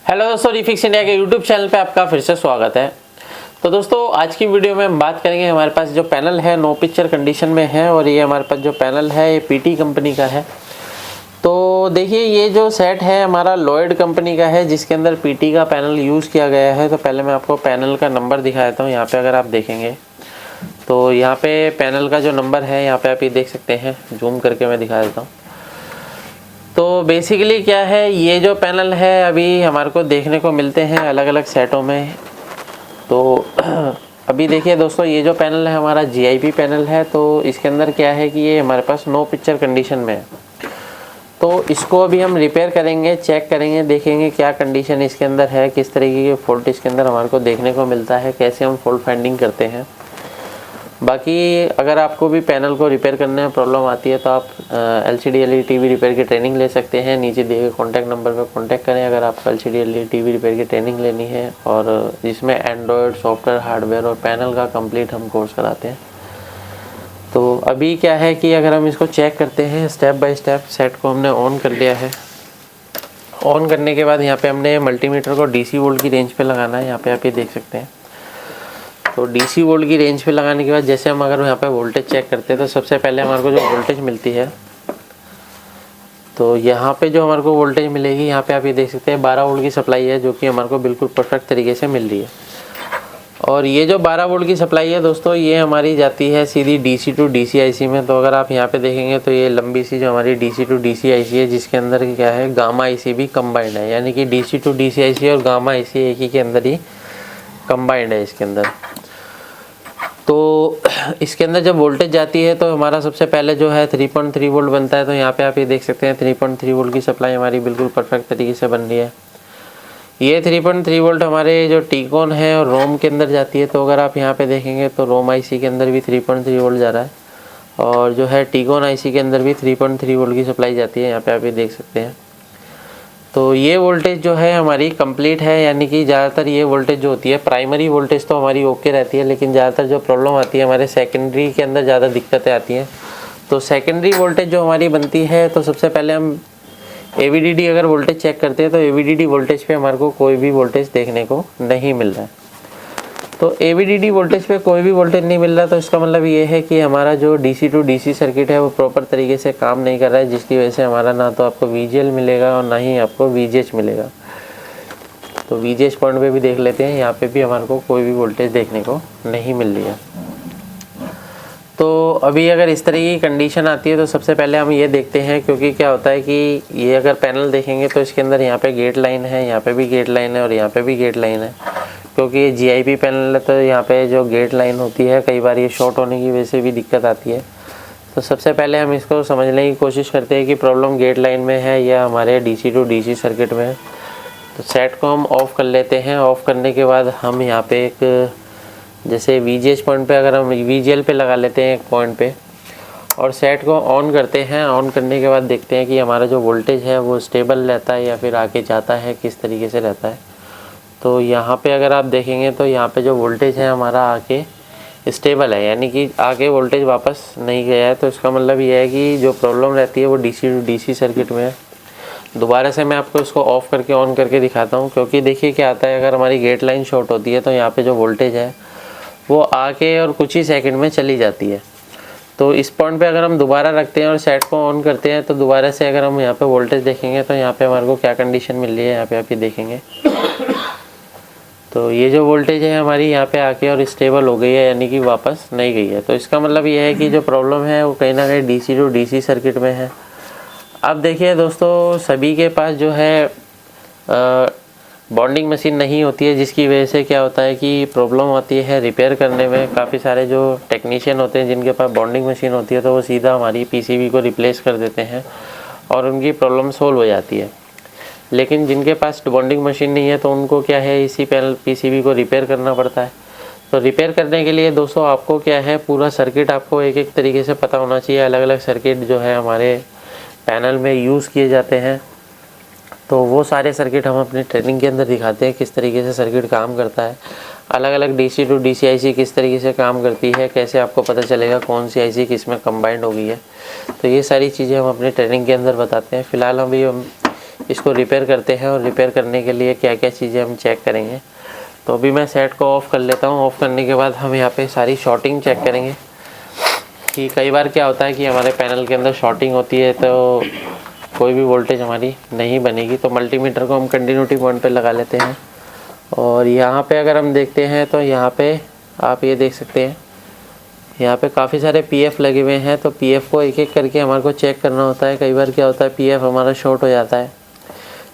Hello दोस्तों, refix India के YouTube channel पे आपका फिर से स्वागत है। तो दोस्तों आज की वीडियो में हम बात करेंगे, हमारे पास जो पैनल है नो पिक्चर कंडीशन में है और ये हमारे पास जो पैनल है ये पीटी कंपनी का है। तो देखिए ये जो सेट है हमारा लॉयड कंपनी का है जिसके अंदर पीटी का पैनल यूज़ किया गया है। तो पहले मैं आपको पैनल का नंबर दिखा देता हूँ। यहाँ पे अगर आप देखेंगे तो यहाँ पे पैनल का जो नंबर है यहाँ पे आप ये देख सकते हैं, जूम करके मैं दिखा देता हूँ। तो बेसिकली क्या है, ये जो पैनल है अभी हमारे को देखने को मिलते हैं अलग अलग सेटों में। तो अभी देखिए दोस्तों, ये जो पैनल है हमारा जीआईपी पैनल है। तो इसके अंदर क्या है कि ये हमारे पास नो पिक्चर कंडीशन में है। तो इसको अभी हम रिपेयर करेंगे, चेक करेंगे, देखेंगे क्या कंडीशन इसके अंदर है, किस तरीके के फॉल्ट इसके अंदर हमारे को देखने को मिलता है, कैसे हम फॉल्ट फाइंडिंग करते हैं। बाकी अगर आपको भी पैनल को रिपेयर करने में प्रॉब्लम आती है तो आप एलसीडी एलईडी टीवी रिपेयर की ट्रेनिंग ले सकते हैं। नीचे दिए गए कॉन्टैक्ट नंबर पर कॉन्टैक्ट करें अगर आपको एलसीडी एलईडी टीवी रिपेयर की ट्रेनिंग लेनी है, और जिसमें एंड्रॉयड सॉफ्टवेयर हार्डवेयर और पैनल का कंप्लीट हम कोर्स कराते हैं। तो अभी क्या है कि अगर हम इसको चेक करते हैं स्टेप बाय स्टेप, सेट को हमने ऑन कर लिया है। ऑन करने के बाद यहाँ पे हमने मल्टीमीटर को डीसी वोल्ट की रेंज पे लगाना है। यहाँ पे आप ये देख सकते हैं। तो डीसी वोल्ट की रेंज पे लगाने के बाद जैसे हम अगर यहाँ पे वोल्टेज चेक करते हैं तो सबसे पहले हमारे को जो वोल्टेज मिलती है, तो यहाँ पे जो हमारे को वोल्टेज मिलेगी यहाँ पे आप ये देख सकते हैं 12 वोल्ट की सप्लाई है, जो कि हमारे को बिल्कुल परफेक्ट तरीके से मिल रही है। और ये जो 12 वोल्ट की सप्लाई है दोस्तों, ये हमारी जाती है सीधी डीसी टू डीसी आईसी में। तो अगर आप यहाँ पे देखेंगे तो ये लंबी सी जो हमारी डीसी टू डीसी आईसी है, जिसके अंदर क्या है गामा आईसी भी कंबाइंड है, यानी कि डीसी टू डीसी आईसी और गामा आईसी एक ही के अंदर ही कंबाइंड है इसके अंदर। तो इसके अंदर जब वोल्टेज जाती है तो हमारा सबसे पहले जो है 3.3 वोल्ट बनता है। तो यहाँ पे आप ये देख सकते हैं 3.3 वोल्ट की सप्लाई हमारी बिल्कुल परफेक्ट तरीके से बन रही है। ये 3.3 वोल्ट हमारे जो टीकॉन है और रोम के अंदर जाती है। तो अगर आप यहाँ पे देखेंगे तो रोम आईसी के अंदर भी 3.3 वोल्ट जा रहा है, और जो है टीकॉन आईसी के अंदर भी 3.3 वोल्ट की सप्लाई जाती है। यहाँ पे आप ये देख सकते हैं। तो ये वोल्टेज जो है हमारी कंप्लीट है, यानी कि ज़्यादातर ये वोल्टेज जो होती है, प्राइमरी वोल्टेज तो हमारी ओके रहती है, लेकिन ज़्यादातर जो प्रॉब्लम आती है हमारे सेकेंडरी के अंदर ज़्यादा दिक्कतें आती हैं। तो सेकेंडरी वोल्टेज जो हमारी बनती है, तो सबसे पहले हम एवीडीडी अगर वोल्टेज चेक करते हैं तो एवीडीडी वोल्टेज पे हमारे को कोई भी वोल्टेज देखने को नहीं मिल रहा है। तो एवीडीडी वोल्टेज पे कोई भी वोल्टेज नहीं मिल रहा, तो इसका मतलब ये है कि हमारा जो डीसी टू डीसी सर्किट है वो प्रॉपर तरीके से काम नहीं कर रहा है, जिसकी वजह से हमारा ना तो आपको वीजीएल मिलेगा और ना ही आपको वीजीएच मिलेगा। तो वीजीएच पॉइंट पे भी देख लेते हैं, यहाँ पे भी हमारे को कोई भी वोल्टेज देखने को नहीं मिल रही है। तो अभी अगर इस तरह की कंडीशन आती है तो सबसे पहले हम ये देखते हैं, क्योंकि क्या होता है कि ये अगर पैनल देखेंगे तो इसके अंदर यहाँ पे गेट लाइन है, यहाँ पे भी गेट लाइन है और यहाँ पे भी गेट लाइन है। क्योंकि ये जीआईपी पैनल है तो यहाँ पे जो गेट लाइन होती है कई बार ये शॉर्ट होने की वजह से भी दिक्कत आती है। तो सबसे पहले हम इसको समझने की कोशिश करते हैं कि प्रॉब्लम गेट लाइन में है या हमारे डीसी टू डीसी सर्किट में है। तो सेट को हम ऑफ़ कर लेते हैं। ऑफ़ करने के बाद हम यहाँ पे एक जैसे वीजीएच पॉइंट पे अगर हम वीजीएल पे लगा लेते हैं एक पॉइंट पे, और सेट को ऑन करते हैं। ऑन करने के बाद देखते हैं कि हमारा जो वोल्टेज है वो स्टेबल रहता है या फिर आगे जाता है, किस तरीके से रहता है। तो यहाँ पे अगर आप देखेंगे तो यहाँ पे जो वोल्टेज है हमारा आगे स्टेबल है, यानी कि आगे वोल्टेज वापस नहीं गया है। तो इसका मतलब ये है कि जो प्रॉब्लम रहती है वो डीसी टू डीसी सर्किट में है। दोबारा से मैं आपको इसको ऑफ़ करके ऑन करके दिखाता हूँ, क्योंकि देखिए क्या आता है, अगर हमारी गेट लाइन शॉर्ट होती है तो यहाँ पे जो वोल्टेज है वो आके और कुछ ही सेकंड में चली जाती है। तो इस पॉइंट पे अगर हम दोबारा रखते हैं और सेट को ऑन करते हैं तो दोबारा से अगर हम यहाँ पे वोल्टेज देखेंगे तो यहाँ पे हमारे को क्या कंडीशन मिल रही है, यहाँ पे आप ये देखेंगे। तो ये जो वोल्टेज है हमारी यहाँ पे आके और स्टेबल हो गई है, यानी कि वापस नहीं गई है। तो इसका मतलब ये है कि जो प्रॉब्लम है वो कहीं ना कहीं डीसी टू डीसी सर्किट में है। अब देखिए दोस्तों, सभी के पास जो है बॉन्डिंग मशीन नहीं होती है, जिसकी वजह से क्या होता है कि प्रॉब्लम आती है रिपेयर करने में। काफ़ी सारे जो टेक्नीशियन होते हैं जिनके पास बॉन्डिंग मशीन होती है तो वो सीधा हमारी पीसीबी को रिप्लेस कर देते हैं और उनकी प्रॉब्लम सोल्व हो जाती है। लेकिन जिनके पास बॉन्डिंग मशीन नहीं है तो उनको क्या है, इसी पैनल पीसीबी को रिपेयर करना पड़ता है। तो रिपेयर करने के लिए दोस्तों आपको क्या है, पूरा सर्किट आपको एक एक तरीके से पता होना चाहिए। अलग अलग सर्किट जो है हमारे पैनल में यूज़ किए जाते हैं। तो वो सारे सर्किट हम अपनी ट्रेनिंग के अंदर दिखाते हैं, किस तरीके से सर्किट काम करता है। अलग अलग डीसी टू डीसी आईसी किस तरीके से काम करती है, कैसे आपको पता चलेगा कौन सी आईसी किस में कंबाइंड हो गई है। तो ये सारी चीज़ें हम अपनी ट्रेनिंग के अंदर बताते हैं। फ़िलहाल अभी हम इसको रिपेयर करते हैं और रिपेयर करने के लिए क्या क्या चीज़ें हम चेक करेंगे। तो अभी मैं सेट को ऑफ़ कर लेता हूँ। ऑफ़ करने के बाद हम यहाँ पे सारी शॉर्टिंग चेक करेंगे कि कई बार क्या होता है कि हमारे पैनल के अंदर शॉर्टिंग होती है तो कोई भी वोल्टेज हमारी नहीं बनेगी। तो मल्टीमीटर को हम कंटिन्यूटी पॉइंट पे लगा लेते हैं और यहाँ पे अगर हम देखते हैं तो यहाँ पे आप ये देख सकते हैं, यहाँ पे काफ़ी सारे पीएफ लगे हुए हैं। तो पीएफ को एक एक करके हमारे को चेक करना होता है। कई बार क्या होता है पीएफ हमारा शॉर्ट हो जाता है,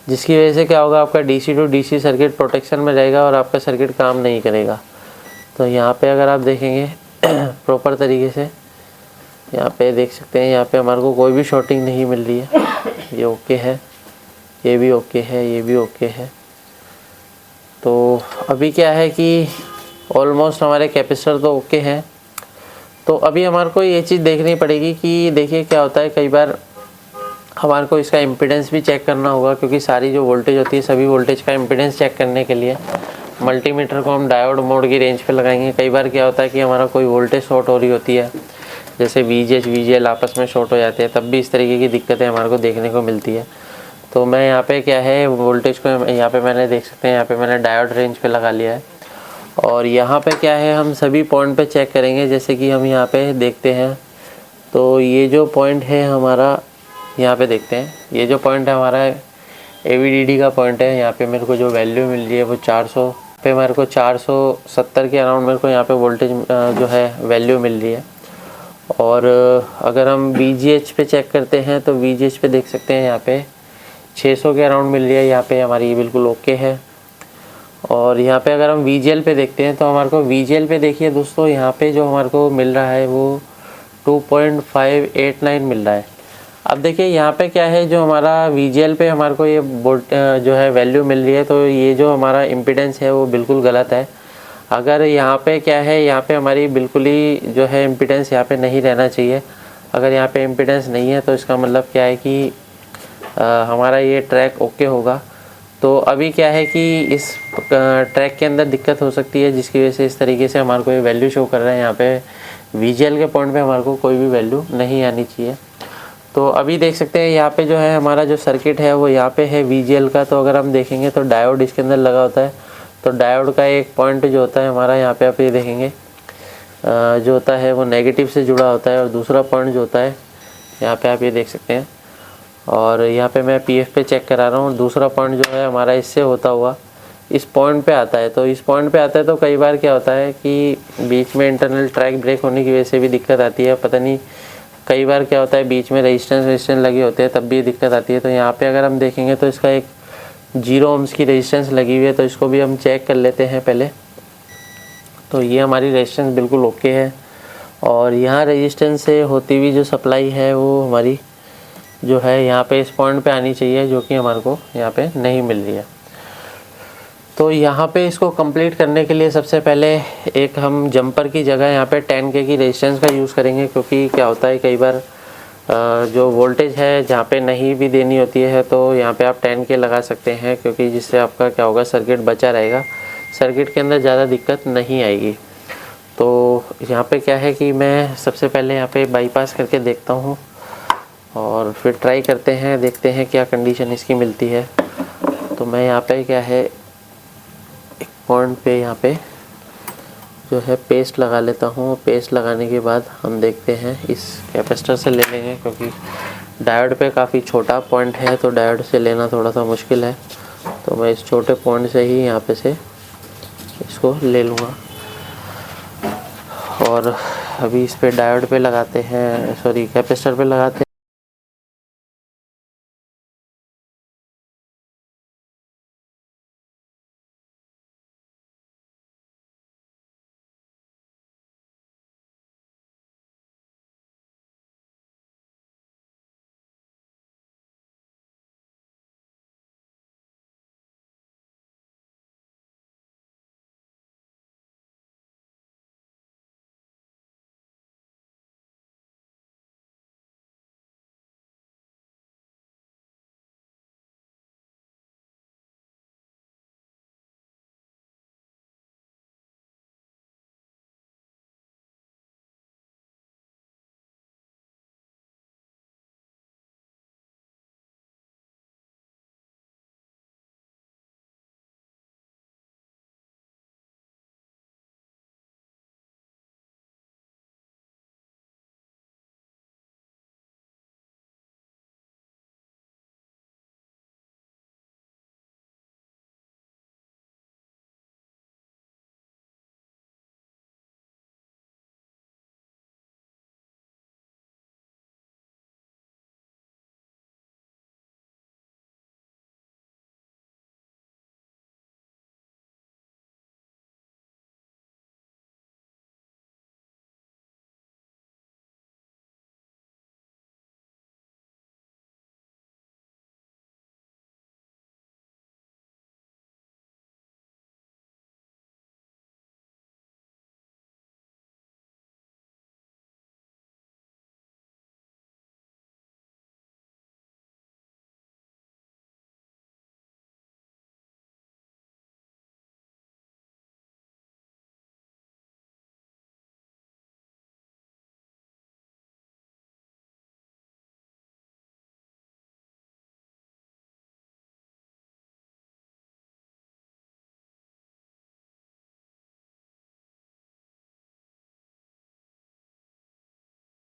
जिसकी वजह से क्या होगा, आपका DC to DC circuit protection में रहेगा और आपका सर्किट काम नहीं करेगा। तो यहाँ पे अगर आप देखेंगे प्रॉपर तरीके से, यहाँ पे देख सकते हैं, यहाँ पे हमारे को कोई भी शॉर्टिंग नहीं मिल रही है। ये ओके है, ये भी ओके है, ये भी ओके है। तो अभी क्या है कि ऑलमोस्ट हमारे कैपेसिटर तो ओके हैं। तो अभी हमारे को ये चीज़ देखनी पड़ेगी कि देखिए क्या होता है, कई बार हमारे को इसका इम्पीडेंस भी चेक करना होगा, क्योंकि सारी जो वोल्टेज होती है सभी वोल्टेज का इम्पीडेंस चेक करने के लिए मल्टीमीटर को हम डायोड मोड की रेंज पे लगाएंगे। कई बार क्या होता है कि हमारा कोई वोल्टेज शॉर्ट हो रही होती है, जैसे VGH VGL आपस में शॉर्ट हो जाते हैं, तब भी इस तरीके की दिक्कतें हमारे को देखने को मिलती है। तो मैं यहाँ पे क्या है वोल्टेज को यहाँ पे मैंने देख सकते हैं, यहाँ पे मैंने डायोड रेंज पे लगा लिया है और यहाँ पे क्या है हम सभी पॉइंट पे चेक करेंगे। जैसे कि हम यहाँ पे देखते हैं तो ये जो पॉइंट है हमारा, यहाँ पे देखते हैं, ये जो पॉइंट है हमारा AVDD का पॉइंट है। यहाँ पे मेरे को जो वैल्यू मिल रही है वो 400 पे, मेरे को 470 के अराउंड मेरे को यहाँ पे वोल्टेज जो है वैल्यू मिल रही है। और अगर हम VGH पे चेक करते हैं तो VGH पे देख सकते हैं यहाँ पे 600 के अराउंड मिल रही है। यहाँ पे हमारी ये बिल्कुल ओके है। और यहाँ पे अगर हम VGL पे देखते हैं तो हमारे को VGL पे देखिए दोस्तों, यहाँ पे जो हमारे को मिल रहा है वो 2.589 मिल रहा है। अब देखिए यहाँ पे क्या है, जो हमारा VGL पे हमारे को ये जो है वैल्यू मिल रही है, तो ये जो हमारा इम्पीडेंस है वो बिल्कुल गलत है। अगर यहाँ पे क्या है, यहाँ पे हमारी बिल्कुल ही जो है इम्पीडेंस यहाँ पे नहीं रहना चाहिए। अगर यहाँ पे इम्पीडेंस नहीं है तो इसका मतलब क्या है कि हमारा ये ट्रैक ओके होगा। तो अभी क्या है कि इस ट्रैक के अंदर दिक्कत हो सकती है, जिसकी वजह से इस तरीके से हमारे को ये वैल्यू शो कर रहा है। यहाँ पे VGL के पॉइंट पे हमारे को कोई भी वैल्यू नहीं आनी चाहिए। तो अभी देख सकते हैं यहाँ पे जो है हमारा जो सर्किट है वो यहाँ पे है VGL का। तो अगर हम देखेंगे तो डायोड इसके अंदर लगा होता है। तो डायोड का एक पॉइंट जो होता है हमारा, यहाँ पे आप ये देखेंगे जो होता है वो नेगेटिव से जुड़ा होता है, और दूसरा पॉइंट जो होता है यहाँ पे आप ये देख सकते हैं। और यहाँ पे मैं PF पे चेक करा रहा हूँ, दूसरा पॉइंट जो है हमारा इससे होता हुआ इस पॉइंट पे आता है। तो इस पॉइंट पे आता है तो कई बार क्या होता है कि बीच में इंटरनल ट्रैक ब्रेक होने की वजह से भी दिक्कत आती है। पता नहीं कई बार क्या होता है बीच में रेजिस्टेंस लगे होते हैं तब भी दिक्कत आती है। तो यहाँ पे अगर हम देखेंगे तो इसका एक 0 ohms की रेजिस्टेंस लगी हुई है, तो इसको भी हम चेक कर लेते हैं पहले। तो ये हमारी रेजिस्टेंस बिल्कुल ओके है, और यहाँ रेजिस्टेंस से होती हुई जो सप्लाई है वो हमारी जो है यहाँ पे इस पॉइंट पे आनी चाहिए, जो कि हमारे को यहाँ पे नहीं मिल रही है। तो यहाँ पे इसको कंप्लीट करने के लिए सबसे पहले एक हम जंपर की जगह यहाँ पे 10K की रेजिस्टेंस का यूज़ करेंगे, क्योंकि क्या होता है कई बार जो वोल्टेज है जहाँ पे नहीं भी देनी होती है तो यहाँ पे आप 10K लगा सकते हैं, क्योंकि जिससे आपका क्या होगा सर्किट बचा रहेगा, सर्किट के अंदर ज़्यादा दिक्कत नहीं आएगी। तो यहाँ पे क्या है कि मैं सबसे पहले यहाँ पे बाईपास करके देखता हूँ और फिर ट्राई करते हैं, देखते हैं क्या कंडीशन इसकी मिलती है। तो मैं यहाँ पे क्या है एक पॉइंट पे यहाँ पे जो है पेस्ट लगा लेता हूँ। पेस्ट लगाने के बाद हम देखते हैं, इस कैपेसिटर से ले लेंगे क्योंकि डायोड पे काफ़ी छोटा पॉइंट है, तो डायोड से लेना थोड़ा सा मुश्किल है। तो मैं इस छोटे पॉइंट से ही यहाँ पे से इसको ले लूँगा। और अभी इस पे डायोड पे लगाते हैं, सॉरी कैपेसिटर पे लगाते हैं।